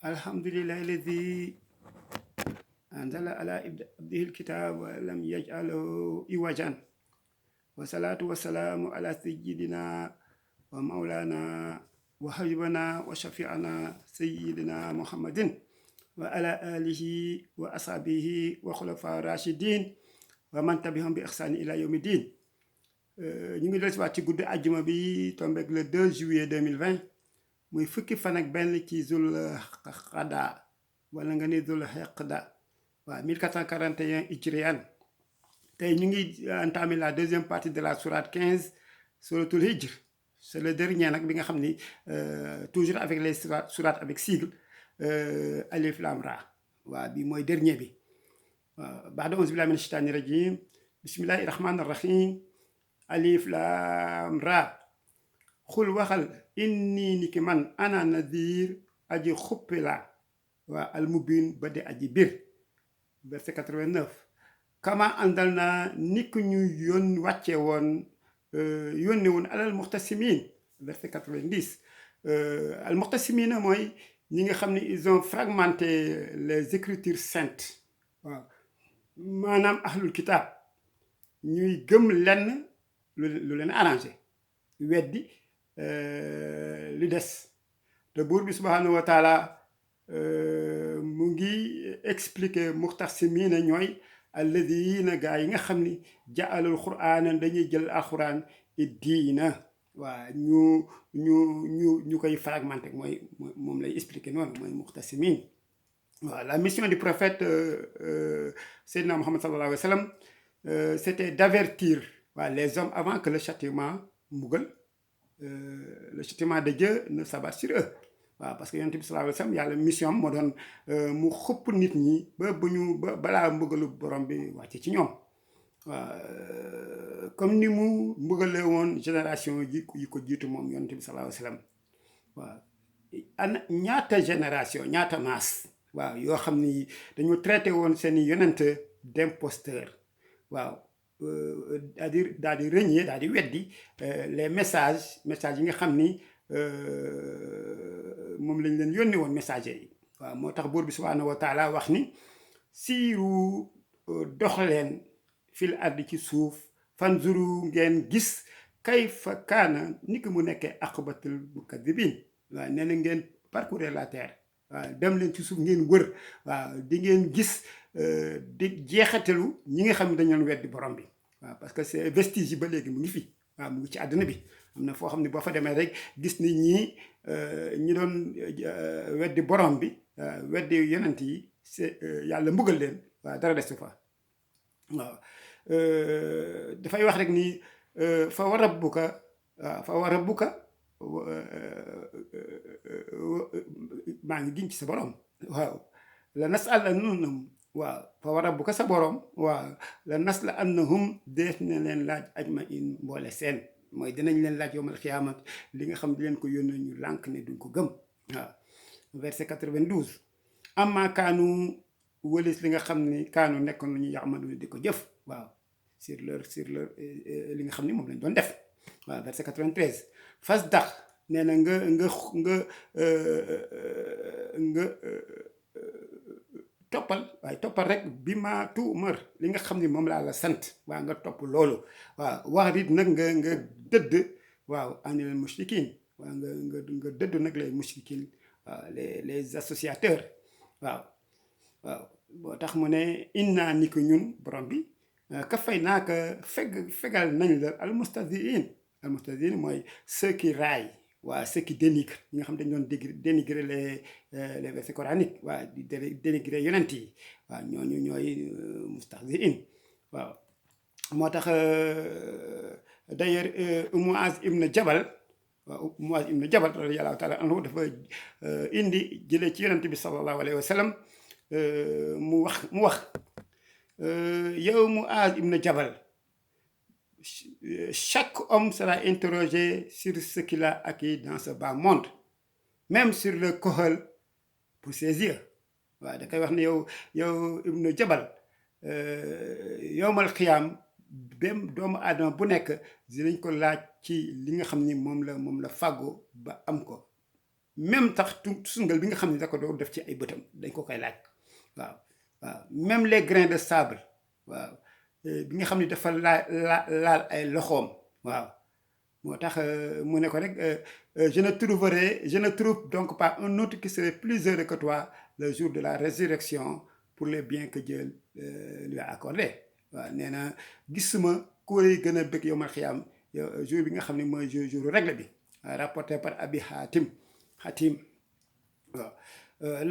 الحمد لله الذي أنزل على عبده الكتاب ولم يجعله عوجا والصلاة والسلام على سيدنا ومولانا وحبيبنا وشفيعنا سيدنا محمد وعلى آله وأصحابه وخلفاء الراشدين ومن تبعهم بإحسان إلى يوم الدين. ñu ngi del si waat ci guddi àjjuma bi tombeeg le 2 juillet 2020 muy fukki fan ak benn ci zul xada wala nga ne zul xeqda waaw 1441 hijriyan. tey ñu ngi entamé la deuxième partie de la sourate 15 suratul hijr. c'est le dernier nag bi nga xam ni toujours avec les sourates avec sigle alif lam ra waaw bi mooy dernier bi waaw baada auzu billahi mina shaytaani rajim bismillahi rahmaani rahim alif lam ra xul waxal inni ni ki man ana nadir aji xuppi la waa almubin ba di aji bir verset 89 kama àndal na ni ku ñu wàcce woon yónni woon alal muxtasimin verset 90 al muxtasimina mooy ñi nga xam ne ils ont fragmenté les écritures saintes waaw maanaam ahlul kitab ñuy gëm lenn lu leen arrangé weddi li des te buur bi subhanahu wa taala mu ngi expliquer muxtasimiina ñooy alladina gaa yi nga xam ni jaalul quraan dañuy jël alquran diina waa ñu koy fragmenté mooy moom lay expliquer noonu mooy muxtasimin waaw la mission du prophète Seydina Muhammad sallallahu alayhi wa sallam c'était d'avertir les hommes avant que le châtiment mbugal le châtiment de Dieu ne s'abatte sur eux waaw parce que yonent bi sallallahu alayhi wa sallam yàlla mission moo doon mu xëpp nit ñi balaa mbugalu borom bi wàcce ci ñoom waaw comme ni mu mbugale woon génération yi ko jiitu moom yonent bi sallallahu alayhi wa sallam waaw ana ñaata génération ñaata maas waaw yoo xam ni dañu traité woon seeni yonent d'imposteur waaw daal di renier daal di weddi les messages yi nga xam ni moom lañ leen yónni woon messager yi waaw moo tax buur bi subhanahu wa taala wax ni siiru dox leen fil ardi ci suuf fanzuru ngeen gis kayfa kaana ni ko mu nekkee aqibatul mukadibin waaw nee na ngeen parcourir la terre waaw dem leen ci suuf ngeen wër waaw di ngeen gis di jeexatalu ñi nga xam ne dañu doon weddi borom bi waaw parce que c'est vestige yi ba léegi mu ngi fi waaw mu ngi ci àdduna bi am na foo xam ne boo fa demee rek gis ni ñi doon weddi borom bi weddi yonent yi c'est yàlla mbugal leen waaw dara des fa waaw dafay wax rek ni fa wa rabbuka waaw fa wa rabbuka maa ngi giñ ci sa borom waaw la nas'alannahum waaw fa wa rabbuka sa borom waaw la nas'alannahum dees na leen laaj ajmain mboole seen mooy dinañ leen laaj yowmal xiyaamat li nga xam di leen ko yónnee ñu lànk ne duñ ko gëm waaw verset 92 amma kaanu wëlis li nga xam ni kaanu nekkoon lu ñu yaxamadu di ko jëf waaw sur leur li nga xam ni moom lañ doon def waaw verset 93 fas dax nee na nga toppal rek bi ma tuumar li nga xam ni moom laa la sant waaw nga topp loolu waaw wax rit nag nga dëdd waaw anil mushrikin waaw nga dëdd nag les mushrikin waaw les associateurs waaw boo tax mu ne inna ni ko ñun borom bi ka fay naa ko fegal nañ la almustahziin mooy ceux qui raillent waaw ceux qui dénigrent ñi nga xam dañ doon dénigrer les versets coraniques waaw di dénigrer yonent yi waaw ñooñu ñooy mustahziin waaw moo tax d'ailleurs Muaz ibn Jabal radiyallahu taala anhu dafa indi jëlee ci yonent bi sallallahu alayhi wa sallam mu wax yow Muaz ibn Jabal chaque homme sera interrogé sur ce qu'il a acquis dans ce bas monde même sur le kohol pour ses yeux waaw da koy wax ne yow ibnu Jabal yowmal xiyaam bém doomu aadama bu nekk dinañ ko laaj ci li nga xam ni moom la fàggu ba am ko même tax tusngal bi nga xam ne da ko doon def ci ay bëtam dañ ko koy laaj waaw waaw même les grains de sable waaw bi nga xam ne dafa laal ay loxoom waaw moo tax mu ne ko rek je ne trouve donc pas un autre qui serait plus heureux que toi le jour de la résurrection pour les biens que Dieu lui a accordé waaw nee na gisuma ku lay gën a bëgg yow ma xiyaam jour bi nga xam ne mooy jour règle bi rapporté par Abi Hatim waaw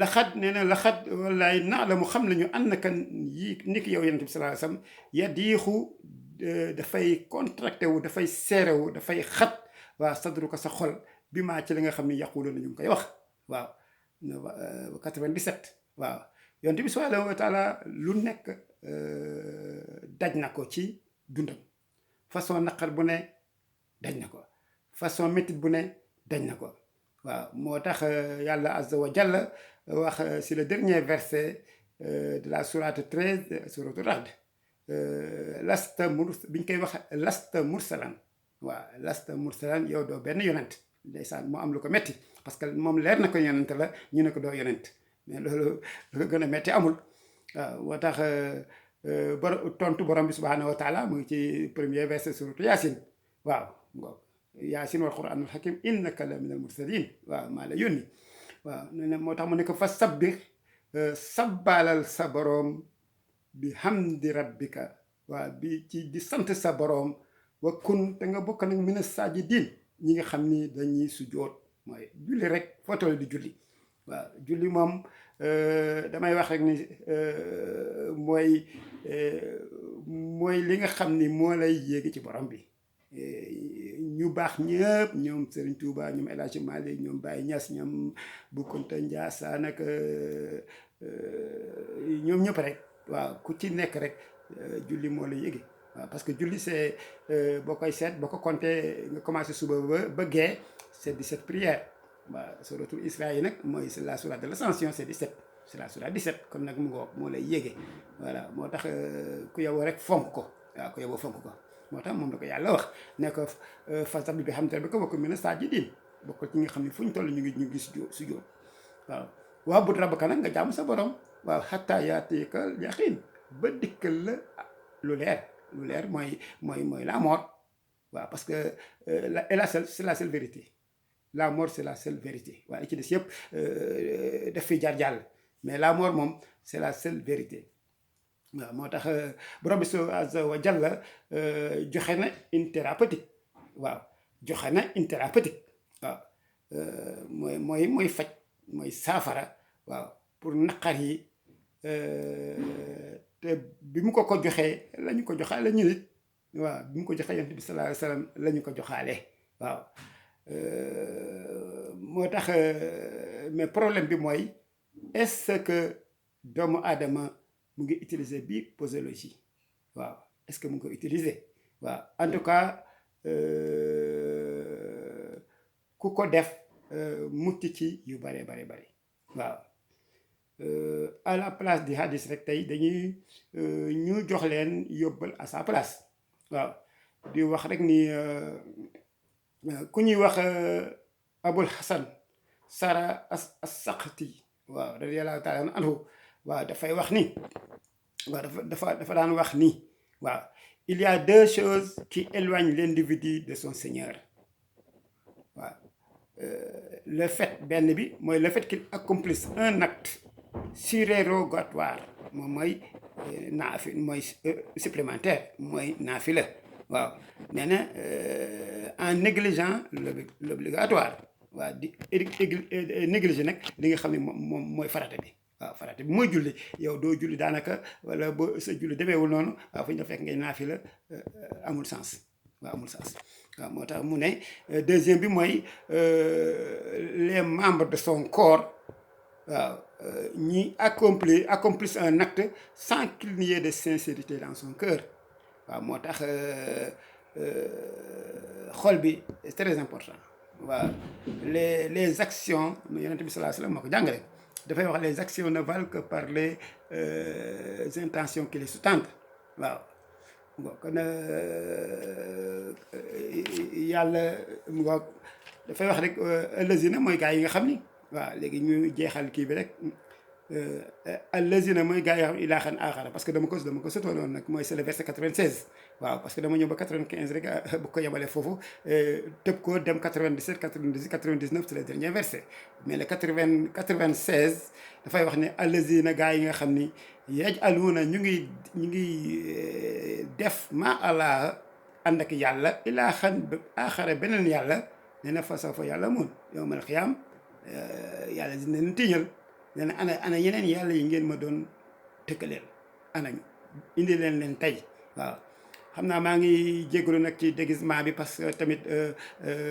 laxat nee na laxat wallaay naa la mu xam nañu ànd naka yi ni ki yow yonent bi sallallahu alayhi wasallam yadiixu dafay contracté wu dafay seere wu dafay xat waaw sadru ko sa xol bi maa ci li nga xam ne yàqulu na ñu ngi koy wax waaw 97 waaw yonent bi subhanahu wa taala lu nekk daj na ko ci dundam façon naqar bu ne daj na ko façon métit bu ne daj na ko waaw moo tax yàlla azza wa jalla wax si le dernier verset de la sourate 13 sourate Ra'd bi ñu koy wax lasta mursalan waaw lasta mursalan yow doo benn yonent ndeysaan moo am lu ko metti parce que moom leer na ko yonent la ñu ne ko doo yonent mais loolu lu ko gën a metti amul waaw moo tax tontu borom bi subhanahu wa taala mu ngi ci premier verset sourate Yaasin waaw Yaasin wal Qur'aanul hakiim innaka la minal mursaliin waaw maa la yónni waaw nee na moo tax mu ne ko fa sabbih sabbaalal sa boroom bi hamdi rabbika waaw bi ci di sant sa boroom wa kun te nga bokk nag mina saajidiin ñi nga xam ni dañuy sujjoot mooy julli rek foo toll di julli waaw julli moom damay wax rek ni mooy li nga xam ni moo lay yéegi ci borom bi ñu baax ñëpp ñoom Serigne Touba ñoom El Hadji Malick ñoom Baye Niass ñoom Bou Kounta Ndiassane ak ñoom ñëpp rek waaw ku ci nekk rek julli moo la yéegi waaw parce que julli c'est boo koy seet boo ko compté nga commencé suba ba gee c'est 17 prières waaw suratul Isra yi nag mooy c'est la sourate de l'Ascension c'est 17 c'est la sourate 17 kon nag mu ngoog moo lay yéege voilà moo tax ku yowoo rek fonk ko waaw ku yowoo fonk ko moo tax moom la ko yàlla wax ne ko fasabbih bihamdi rabbika wa kun mina saajidiin bokk ci nga xam ne fu ñu toll ñu ngi sujjóot waaw wa'bud rabbaka nag nga jaamu sa borom waaw hattaa ya'tiyakal yaqiin ba dikkal la lu leer mooy la mort waaw parce que c'est la seule vérité la mort c'est la seule vérité waaye ci des yëpp daf fi jaar jàll mais la mort moom c'est la seule vérité waaw moo tax borom bi azza wa jalla joxe na une thérapeutique waaw joxe na une thérapeutique waaw mooy faj mooy saafara waaw pour naqar yi te bi mu ko joxee la ñu ko joxaale ñu nit waaw bi mu ko joxee yonent bi sallallahu alayhi wa sallam la ñu ko joxaale waaw moo tax mais problème bi mooy est-ce que doomu aadama mu ngi utiliser bi posologie waaw est-ce que mu ngi ko utiliser waaw en tout cas ku ko def mucc ci yu bare waaw à la place di hadis rek tey dañuy ñu jox leen yóbbal à sa place waaw di wax rek ni ku ñuy wax Abul Hasan Sara as-Saqati waaw radiyallahu taala anhu waaw dafay wax ni waaw dafa daan wax ni waaw il y a deux choses qui éloignent l'individu de son Seigneur waaw le fait benn bi mooy le fait qu'il accomplisse un acte surérogatoire moom mooy mooy supplémentaire mooy naafila waaw nee na en négligeant l'obligatoire waaw di négliger nag li nga xam ne moom mooy farata bi waaw farata bi mooy julli yow doo julli daanaka wala ba sa julli demeewul noonu waaw fu ñu la fekk ngay naafila amul sens waaw amul sens waaw moo tax mu ne deuxième bi mooy les membres de son corps waaw ñi accomplissent un acte sans qu'il n'y ait de sincérité dans son cœur waaw moo tax xol bi c'est très important waaw les actions yonent bi sallallahu alayhi wa sallam moo ko jàngale dafay wax les actions ne valent que par les intentions qui les sous-tendent waaw kon yàlla mu ngoog dafay wax rek allazina mooy gaa yi nga xam ni waaw léegi ñu jeexal kii bi rek allazina mooy gaa yi nga xam ne ilaahan aaxara parce que dama ko sotooloon nag mooy c'est le verset 96 waaw parce que dama ñëw ba 95 rek bu ko yemalee foofu tëb ko dem 97 98 99 c'est le dernier verset mais le 96 dafay wax ne allazina gaa yi nga xam ni yajaluuna ñu ngi def ma allah ànd ak yàlla ilaahan aaxara beneen yàlla nee na fa sawfa yàlla mun yawmal xiyaam yàlla dina leen tiñal nee na ana yeneen yàlla yi ngeen ma doon tëkkaleel anañu indi leen tey waaw xam naa maa ngi jégalu nag ci déguisement bi parce que tamit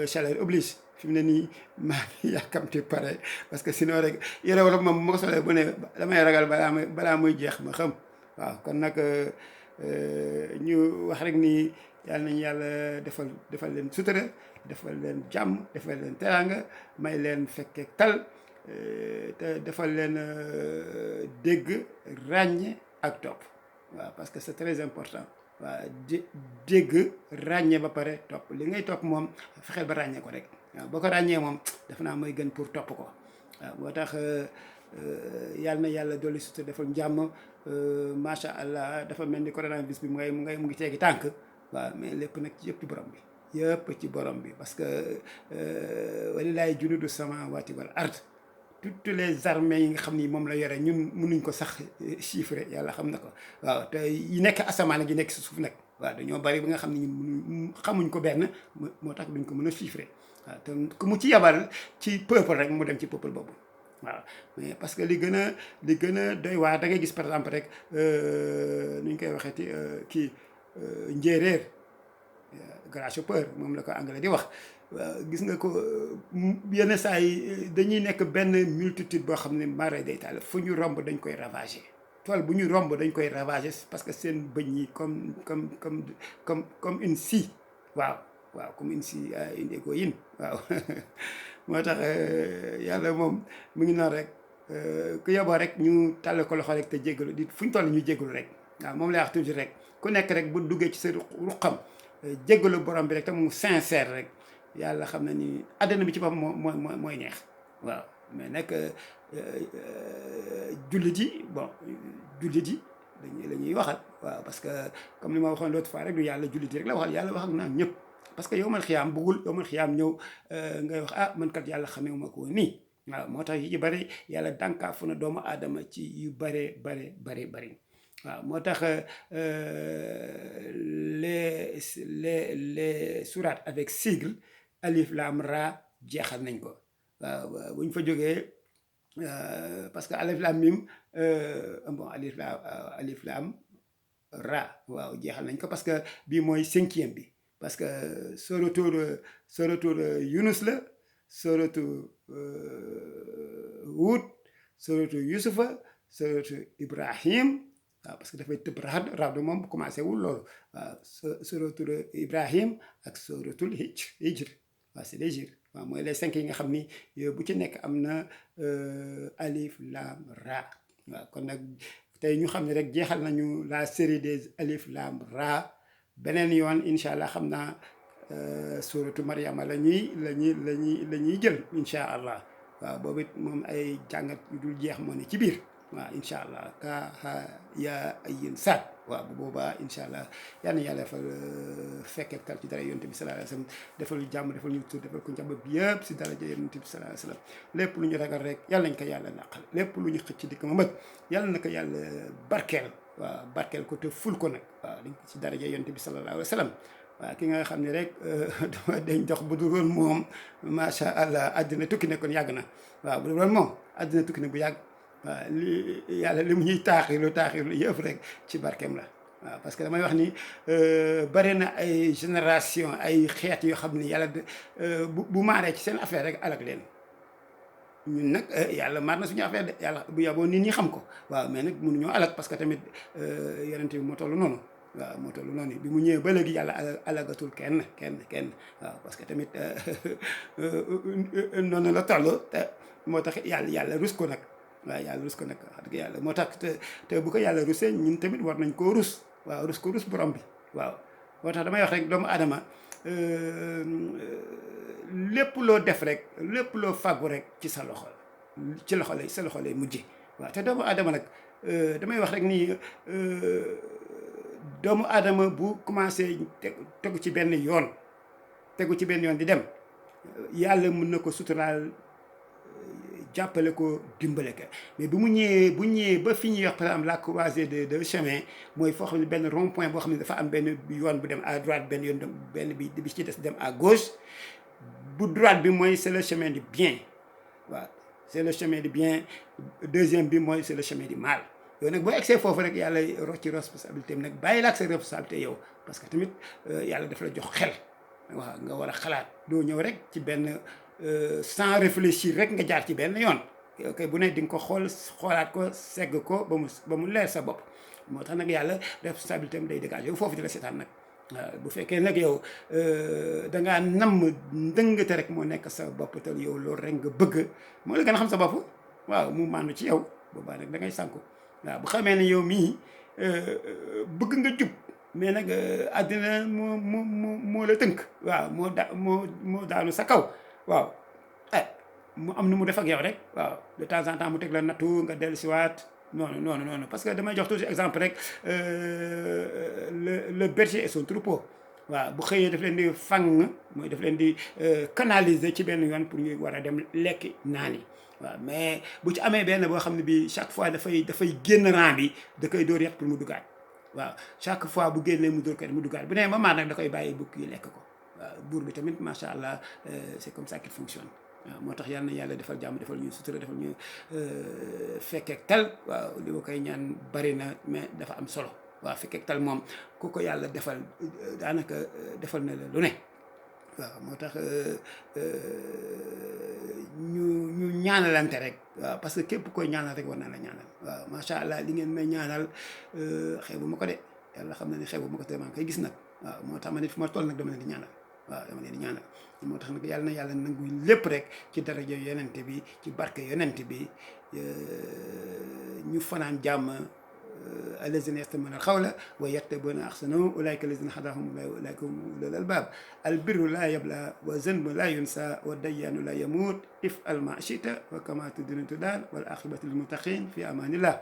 chaleur oblige fi mu ne nii maa ngi yàkkamti pare parce que sinon rek yére wala moom moo ko solee bu ne damay ragal balaa muy jeex ma xam waaw kon nag ñu wax rek ni yàlla nañu yàlla defal leen sutura defal leen jàmm defal leen teraanga may leen fekke tal te defal leen dégg ràññe ak topp waaw parce que c'est très important waaw dégg ràññe ba pare topp li ngay topp moom fexeel ba ràññee ko rek waaw boo ko ràññee moom def naa mooy gën pour topp ko waaw moo tax yàlla na yàlla dolli sutura defal jàmm macha allah dafa mel ni coronavirus bi mu ngi teegi tànk waaw mais lépp nag yëpp ci borom bi yëpp ci borom bi parce que walilaay junudu samaawaati wal ard toutes les armées yi nga xam ni moom la yore ñun mënuñ ko sax chiffrer yàlla xam na ko waaw te yi nekk asamaan ak yi nekk si suuf nag waaw dañoo bari ba nga xam ne ñun xamuñ ko benn moo tax duñ ko mën a chiffrer waaw te ku mu ci yabal ci peuple rek mu dem ci peuple boobu waaw mais parce que li gën a doy waar da ngay gis par exemple rek nu ñu koy waxeeti kii njéeréer grasshopper moom la ko anglais di wax gis nga ko yenn saa yi dañuy nekk benn multitude boo xam ne mara day taal fu ñu romb dañ koy ravager tool bu ñu romb dañ koy ravager parce que seen bëñ yi comme une scie waaw comme une scie une égoïne waaw moo tax yàlla moom mu ngi noonu rek ku yeboo rek ñu tàll ko loxo rek te jéggalu di fu ñu toll ñu jéggalu rek waaw moom lay wax toujours rek ku nekk rek bu duggee ci sa ruqam jéggalu borom bi rek te mu sincère rek yàlla xam na ni àddina bi ci boppam mooy neex waaw mais nag jullit yi la ñuy waxal waaw parce que comme li ma waxoon l'autre fois rek du yàlla jullit yi rek la waxal yàlla wax ak naa ñëpp parce que yowmal xiyaam bëggul yowmal xiyaam ñëw ngay wax man kat yàlla xamewuma ko nii waaw moo tax yi bari yàlla dànkaafu na doomu aadama ci yu bari waaw moo tax les sourates avec sigle alif lam ra jeexal nañ ko waaw bu ñu fa jógee parce que alif lam mim bon alif lam ra waaw jeexal nañ ko parce que bii mooy 5e bi parce que suratul Yunus la suratu Hud suratu Yusufa suratu Ibrahim waaw parce que dafay tëb raxad moom commencé wul loolu waaw suratul Ibrahim ak suratul hijr waaw c'est les hijr waaw mooy les 5 yi nga xam ni bu ci nekk am na alif lam ra waaw kon nag tey ñu xam ne rek jeexal nañu la série des alif lam ra beneen yoon incha allah xam naa suratu Mariama la ñuy jël incha allah waaw boobu it moom ay jàngat yu dul jeex moo ne ci biir waaw incha allah ka ya ayin saat waaw bu boobaa incha allah yal na yàlla defal fekkee tal ci dara yonent bi sallallahu alayhi wa sallam defal ñu jàmm defal ñu tur defal ko njaboot bi yëpp si daraja yonent bi sallallahu alayhi wa sallam lépp lu ñu ragal rek yàlla nañ ko yàlla naqal lépp lu ñu xëcc dikk ma mët yàlla na ko yàlla barkeel waaw barkeel ko te ful ko nag waaw dañ ko si daraja yonent bi sallallahu alayhi wa sallam waaw ki nga xam ne rek dañ dox bu dul woon moom macha allah àddina tukki ne kon yàgg na waaw bu dul woon moom àddina tukki ne bu yàgg waaw li yàlla li mu ñuy taaxilu yëpp rek ci barkeem la waaw parce que damay wax ni bari na ay génération ay xeet yoo xam ni yàlla bu maaree ci seen affaire rek alak leen ñun nag yàlla maar na suñu affaire de yàlla bu yaboo nit ñi xam ko waaw mais nag mënuñoo alak parce que tamit yonent bi moo toll noonu waaw moo toll noonu bi mu ñëwee ba léegi yàlla alagatul kenn waaw parce que tamit noonu la toll te moo tax yàlla rus ko nag waaw yàlla rus ko nag wax dëgg yàlla moo tax te bu ko yàlla rusee ñun tamit war nañ koo rus waaw rus borom bi waaw moo tax damay wax rek doomu aadama lépp loo def rek lépp loo fàggu rek ci sa loxo sa loxo lay mujje waaw te doomu aadama nag damay wax rek nii doomu aadama bu commencé tegu ci benn yoon di dem yàlla mën na ko suturaal jàppale ko dimbale ko mais bu ñëwee ba fi ñuy wax par exemple la croisée de chemin mooy foo xam ne benn rond point boo xam ne dafa am benn yoon bu dem à droite benn yoon benn bi ci des dem à gauche bu droite bi mooy c'est le chemin du bien waaw c'est le chemin du bien deuxième bi mooy c'est le chemin du mal yow nag boo egsee foofu rek yàlla roc ci responsabilité am nag bàyyi la ak sa responsabilité yow parce que tamit yàlla daf la jox xel waaw nga war a xalaat doo ñëw rek ci benn sans réfléchir rek nga jaar ci benn yoon ok bu ne di nga ko xoolaat ko segg ko ba mu leer sa bopp moo tax nag yàlla responsabilité am day dégagé yow foofu di la seetaan nag waaw bu fekkee nag yow dangaa namm ndëngate rek moo nekk sa bopp te yow loolu rek nga bëgg moo la gën a xam sa bopp waaw mu màndu ci yow boobaa nag da ngay sànku waaw bu xamee ne yow mii bëgg nga jub mais nag àddina moo la tënk waaw moo daanu sa kaw waaw mu am nu mu def ak yow rek waaw de temps en temps mu teg la nattu nga dellusiwaat non parce que damay jox toujours exemple rek le berger et son troupeau waaw bu xëyee daf leen di fang mooy daf leen di canaliser ci benn yoon pour ñuy war a dem lekki naani waaw mais bu ci amee benn boo xam ne bi chaque fois dafay génn rang bi da koy dóor yàq pour mu duggaat waaw chaque fois bu génnee mu dóor ko mu duggaat bu nee ba nag da koy bàyyi bukk yi lekk ko waaw buur bi tamit macha allah c'est comme ça qu'il fonctionne waaw moo tax yàlla defal jàmm defal ñu sutura defal ñu fekkeek tal waaw li ma koy ñaan bari na mais dafa am solo waaw fekkeek tal moom ku ko yàlla defal daanaka defal na la lu ne waaw moo tax ñu ñaanalante rek waaw parce que képp koy ñaanal rek war naa la ñaanal waaw macha allah li ngeen may ñaanal xeebu ma ko de yàlla xam na ne xeebu ma ko te maa ngi koy gis nag waaw moo tax ma ne fi ma toll nag dama leen di ñaanal waaw dama leen di ñaanal moo tax nag yàlla na yàlla nangu lépp rek ci daraja yonent bi ci barke yonent bi ñu fanaan jàmm الذين يستمعون القول ويتبعون احسنه اولئك الذين هداهم الله واولئك هم اولو الالباب البر لا يبلى والذنب لا ينسى والديان لا يموت افعل ما شئت وكما تدين تدان والعاقبه للمتقين في امان الله